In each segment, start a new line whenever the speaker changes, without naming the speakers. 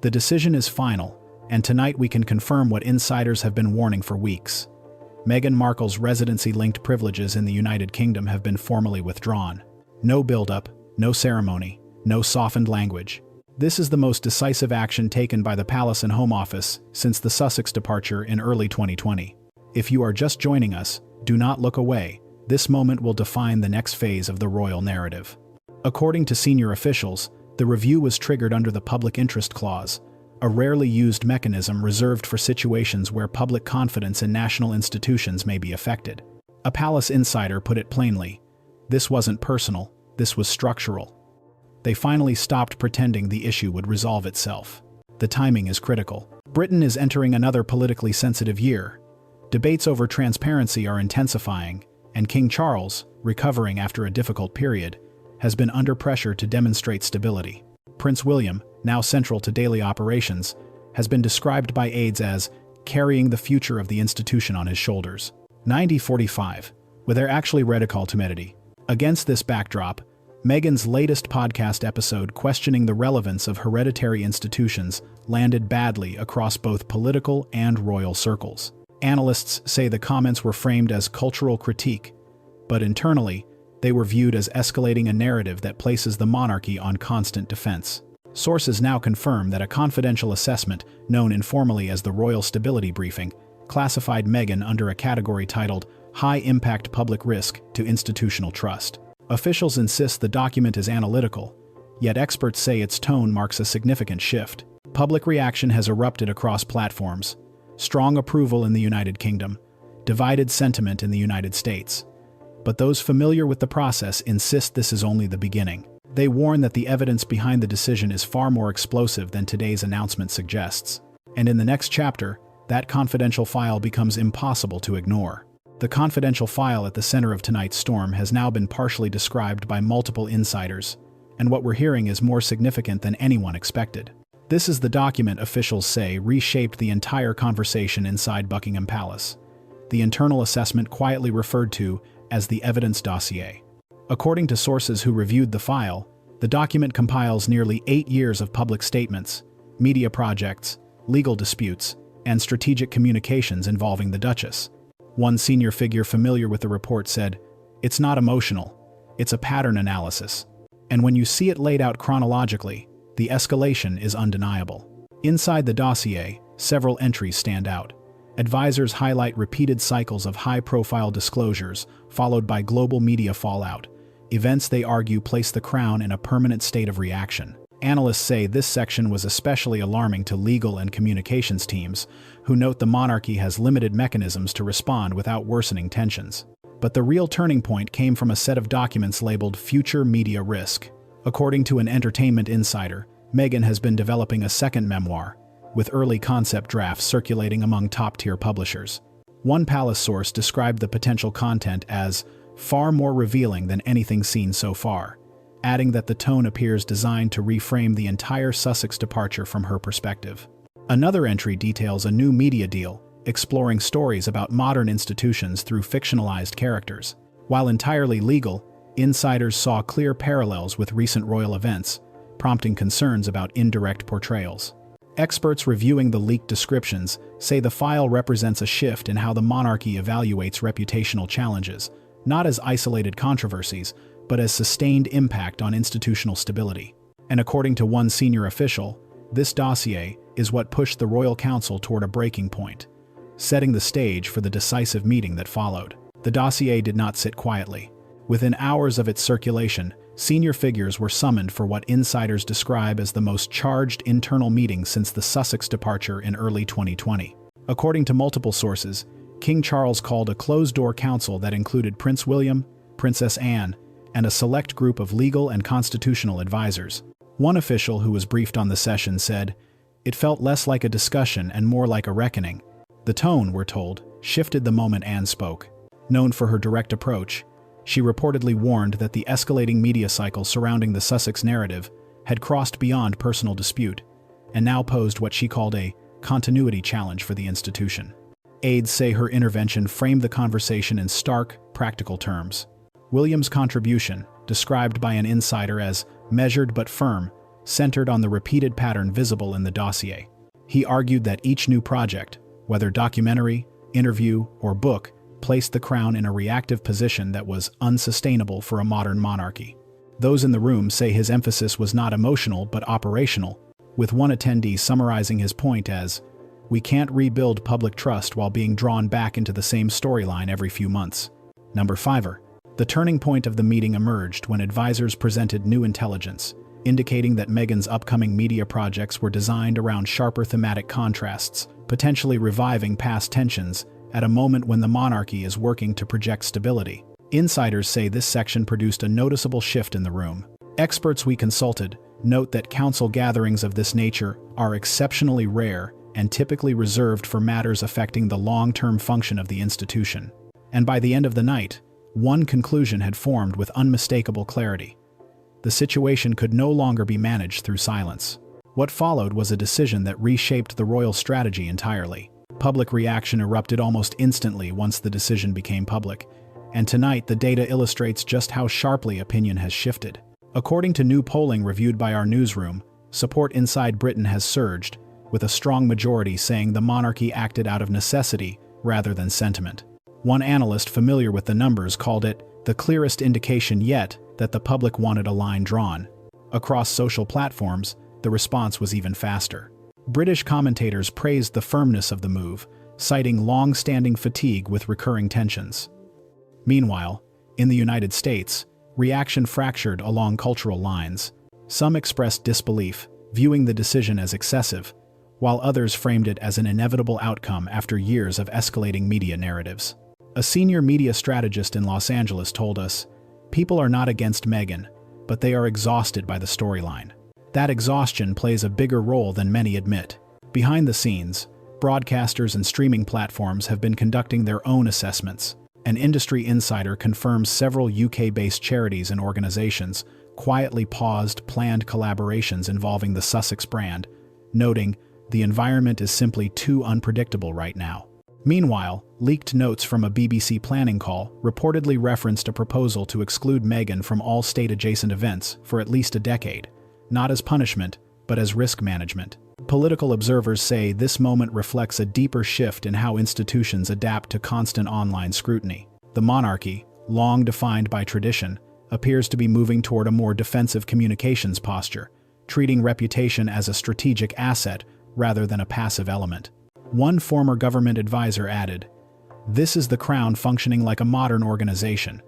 The decision is final, and tonight we can confirm what insiders have been warning for weeks. Meghan Markle's residency-linked privileges in the United Kingdom have been formally withdrawn. No build-up, no ceremony, no softened language. This is the most decisive action taken by the Palace and Home Office since the Sussex departure in early 2020. If you are just joining us, do not look away. This moment will define the next phase of the royal narrative. According to senior officials, the review was triggered under the Public Interest Clause, a rarely used mechanism reserved for situations where public confidence in national institutions may be affected. A palace insider put it plainly, this wasn't personal, this was structural. They finally stopped pretending the issue would resolve itself. The timing is critical. Britain is entering another politically sensitive year. Debates over transparency are intensifying, and King Charles, recovering after a difficult period, has been under pressure to demonstrate stability. Prince William, now central to daily operations, has been described by aides as carrying the future of the institution on his shoulders. 90-45, with their actually radical timidity. Against this backdrop, Meghan's latest podcast episode questioning the relevance of hereditary institutions landed badly across both political and royal circles. Analysts say the comments were framed as cultural critique, but internally, they were viewed as escalating a narrative that places the monarchy on constant defense. Sources now confirm that a confidential assessment, known informally as the Royal Stability Briefing, classified Meghan under a category titled High Impact Public Risk to Institutional Trust. Officials insist the document is analytical, yet experts say its tone marks a significant shift. Public reaction has erupted across platforms. Strong approval in the United Kingdom, divided sentiment in the United States. But those familiar with the process insist this is only the beginning. They warn that the evidence behind the decision is far more explosive than today's announcement suggests. And in the next chapter, that confidential file becomes impossible to ignore. The confidential file at the center of tonight's storm has now been partially described by multiple insiders, and what we're hearing is more significant than anyone expected. This is the document officials say reshaped the entire conversation inside Buckingham Palace. The internal assessment quietly referred to as the evidence dossier. According to sources who reviewed the file, the document compiles nearly 8 years of public statements, media projects, legal disputes, and strategic communications involving the Duchess. One senior figure familiar with the report said, "It's not emotional, it's a pattern analysis. And when you see it laid out chronologically, the escalation is undeniable." Inside the dossier, several entries stand out. Advisors highlight repeated cycles of high-profile disclosures, followed by global media fallout, events they argue place the crown in a permanent state of reaction. Analysts say this section was especially alarming to legal and communications teams, who note the monarchy has limited mechanisms to respond without worsening tensions. But the real turning point came from a set of documents labeled Future Media Risk. According to an entertainment insider, Meghan has been developing a second memoir, with early concept drafts circulating among top-tier publishers. One palace source described the potential content as far more revealing than anything seen so far, adding that the tone appears designed to reframe the entire Sussex departure from her perspective. Another entry details a new media deal, exploring stories about modern institutions through fictionalized characters. While entirely legal, insiders saw clear parallels with recent royal events, prompting concerns about indirect portrayals. Experts reviewing the leaked descriptions say the file represents a shift in how the monarchy evaluates reputational challenges, not as isolated controversies, but as sustained impact on institutional stability. And according to one senior official, this dossier is what pushed the Royal Council toward a breaking point, setting the stage for the decisive meeting that followed. The dossier did not sit quietly. Within hours of its circulation, senior figures were summoned for what insiders describe as the most charged internal meeting since the Sussex departure in early 2020. According to multiple sources, King Charles called a closed-door council that included Prince William, Princess Anne, and a select group of legal and constitutional advisors. One official who was briefed on the session said, "It felt less like a discussion and more like a reckoning." The tone, we're told, shifted the moment Anne spoke. Known for her direct approach, she reportedly warned that the escalating media cycle surrounding the Sussex narrative had crossed beyond personal dispute and now posed what she called a continuity challenge for the institution. Aides say her intervention framed the conversation in stark, practical terms. William's contribution, described by an insider as measured but firm, centered on the repeated pattern visible in the dossier. He argued that each new project, whether documentary, interview, or book, placed the crown in a reactive position that was unsustainable for a modern monarchy. Those in the room say his emphasis was not emotional but operational, with one attendee summarizing his point as, "We can't rebuild public trust while being drawn back into the same storyline every few months." Number 5. The turning point of the meeting emerged when advisors presented new intelligence, indicating that Meghan's upcoming media projects were designed around sharper thematic contrasts, potentially reviving past tensions at a moment when the monarchy is working to project stability. Insiders say this section produced a noticeable shift in the room. Experts we consulted note that council gatherings of this nature are exceptionally rare and typically reserved for matters affecting the long-term function of the institution. And by the end of the night, one conclusion had formed with unmistakable clarity. The situation could no longer be managed through silence. What followed was a decision that reshaped the royal strategy entirely. Public reaction erupted almost instantly once the decision became public, and tonight the data illustrates just how sharply opinion has shifted. According to new polling reviewed by our newsroom, support inside Britain has surged, with a strong majority saying the monarchy acted out of necessity rather than sentiment. One analyst familiar with the numbers called it the clearest indication yet that the public wanted a line drawn. Across social platforms, the response was even faster. British commentators praised the firmness of the move, citing long-standing fatigue with recurring tensions. Meanwhile, in the United States, reaction fractured along cultural lines. Some expressed disbelief, viewing the decision as excessive, while others framed it as an inevitable outcome after years of escalating media narratives. A senior media strategist in Los Angeles told us, "People are not against Meghan, but they are exhausted by the storyline." That exhaustion plays a bigger role than many admit. Behind the scenes, broadcasters and streaming platforms have been conducting their own assessments. An industry insider confirms several UK-based charities and organizations quietly paused planned collaborations involving the Sussex brand, noting, "The environment is simply too unpredictable right now." Meanwhile, leaked notes from a BBC planning call reportedly referenced a proposal to exclude Meghan from all state-adjacent events for at least a decade, not as punishment, but as risk management. Political observers say this moment reflects a deeper shift in how institutions adapt to constant online scrutiny. The monarchy, long defined by tradition, appears to be moving toward a more defensive communications posture, treating reputation as a strategic asset rather than a passive element. One former government advisor added, "This is the crown functioning like a modern organization.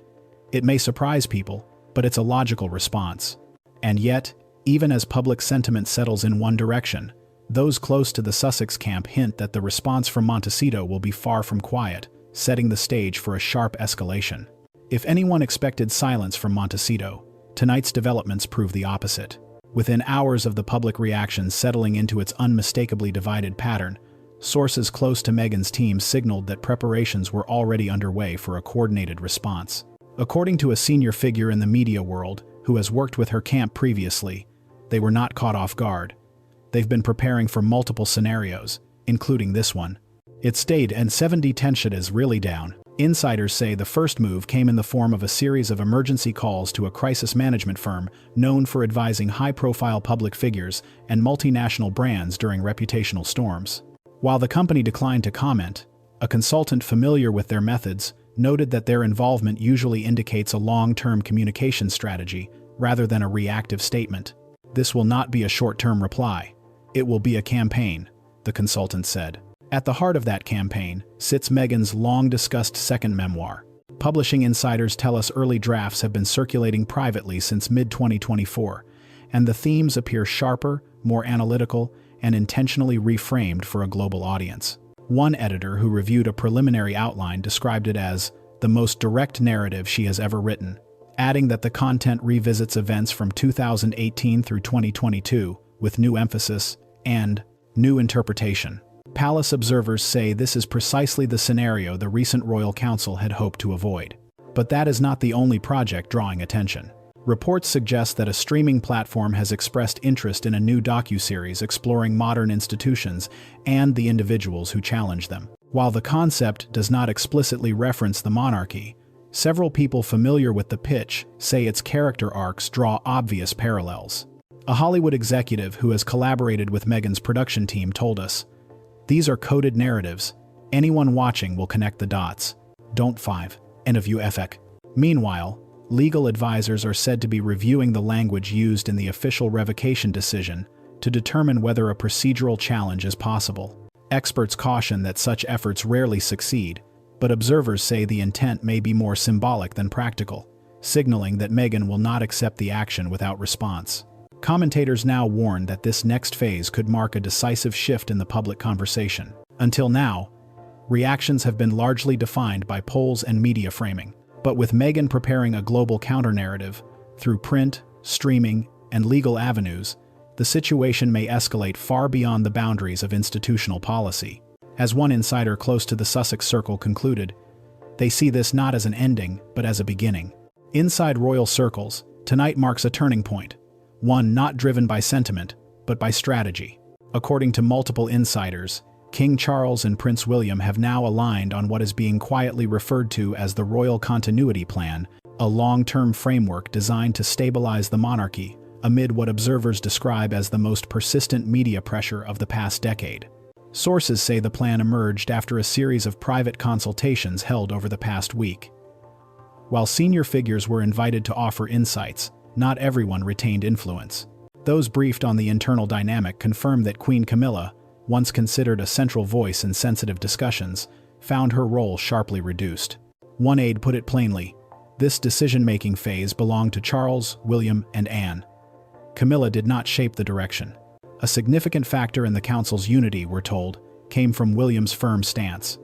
It may surprise people, but it's a logical response." And yet, even as public sentiment settles in one direction, those close to the Sussex camp hint that the response from Montecito will be far from quiet, setting the stage for a sharp escalation. If anyone expected silence from Montecito, tonight's developments prove the opposite. Within hours of the public reaction settling into its unmistakably divided pattern, sources close to Meghan's team signaled that preparations were already underway for a coordinated response. According to a senior figure in the media world who has worked with her camp previously, they were not caught off guard. They've been preparing for multiple scenarios, including this one. It stayed and 70 tension is really down. Insiders say the first move came in the form of a series of emergency calls to a crisis management firm known for advising high-profile public figures and multinational brands during reputational storms. While the company declined to comment, a consultant familiar with their methods noted that their involvement usually indicates a long-term communication strategy rather than a reactive statement. "This will not be a short-term reply. It will be a campaign," the consultant said. At the heart of that campaign sits Meghan's long-discussed second memoir. Publishing insiders tell us early drafts have been circulating privately since mid-2024, and the themes appear sharper, more analytical, and intentionally reframed for a global audience. One editor who reviewed a preliminary outline described it as the most direct narrative she has ever written, adding that the content revisits events from 2018 through 2022 with new emphasis and new interpretation. Palace observers say this is precisely the scenario the recent royal council had hoped to avoid. But that is not the only project drawing attention. Reports suggest that a streaming platform has expressed interest in a new docuseries exploring modern institutions and the individuals who challenge them. While the concept does not explicitly reference the monarchy, several people familiar with the pitch say its character arcs draw obvious parallels. A Hollywood executive who has collaborated with Meghan's production team told us, "These are coded narratives. Anyone watching will connect the dots. Don't 5. End of UFX." Meanwhile, legal advisors are said to be reviewing the language used in the official revocation decision to determine whether a procedural challenge is possible. Experts caution that such efforts rarely succeed, but observers say the intent may be more symbolic than practical, signaling that Meghan will not accept the action without response. Commentators now warn that this next phase could mark a decisive shift in the public conversation. Until now, reactions have been largely defined by polls and media framing. But with Meghan preparing a global counter-narrative through print, streaming, and legal avenues, the situation may escalate far beyond the boundaries of institutional policy. As one insider close to the Sussex Circle concluded, they see this not as an ending, but as a beginning. Inside royal circles, tonight marks a turning point, one not driven by sentiment, but by strategy. According to multiple insiders, King Charles and Prince William have now aligned on what is being quietly referred to as the Royal Continuity Plan, a long-term framework designed to stabilize the monarchy amid what observers describe as the most persistent media pressure of the past decade. Sources say the plan emerged after a series of private consultations held over the past week. While senior figures were invited to offer insights, not everyone retained influence. Those briefed on the internal dynamic confirmed that Queen Camilla, once considered a central voice in sensitive discussions, found her role sharply reduced. One aide put it plainly, this decision-making phase belonged to Charles, William, and Anne. Camilla did not shape the direction. A significant factor in the council's unity, we're told, came from William's firm stance.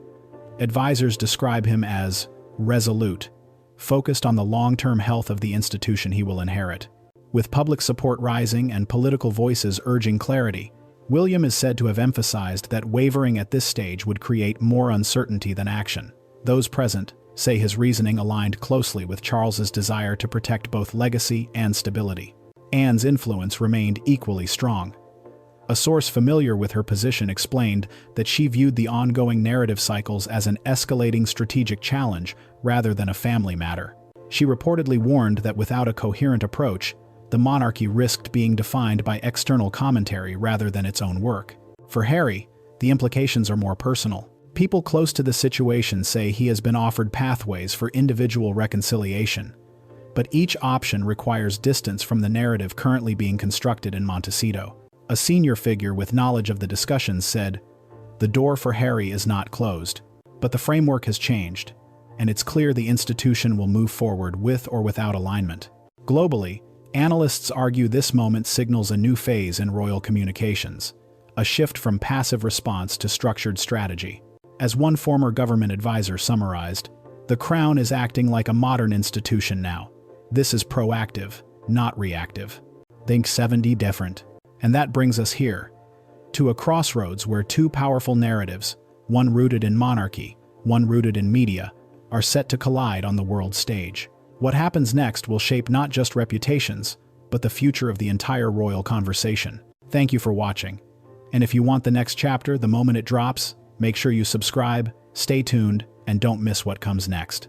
Advisors describe him as resolute, focused on the long-term health of the institution he will inherit. With public support rising and political voices urging clarity, William is said to have emphasized that wavering at this stage would create more uncertainty than action. Those present say his reasoning aligned closely with Charles's desire to protect both legacy and stability. Anne's influence remained equally strong. A source familiar with her position explained that she viewed the ongoing narrative cycles as an escalating strategic challenge rather than a family matter. She reportedly warned that without a coherent approach, the monarchy risked being defined by external commentary rather than its own work. For Harry, the implications are more personal. People close to the situation say he has been offered pathways for individual reconciliation, but each option requires distance from the narrative currently being constructed in Montecito. A senior figure with knowledge of the discussions said, "The door for Harry is not closed, but the framework has changed, and it's clear the institution will move forward with or without alignment." Globally, analysts argue this moment signals a new phase in royal communications, a shift from passive response to structured strategy. As one former government advisor summarized, "The Crown is acting like a modern institution now. This is proactive, not reactive. Think 70 different." And that brings us here, to a crossroads where two powerful narratives, one rooted in monarchy, one rooted in media, are set to collide on the world stage. What happens next will shape not just reputations, but the future of the entire royal conversation. Thank you for watching. And if you want the next chapter the moment it drops, make sure you subscribe, stay tuned, and don't miss what comes next.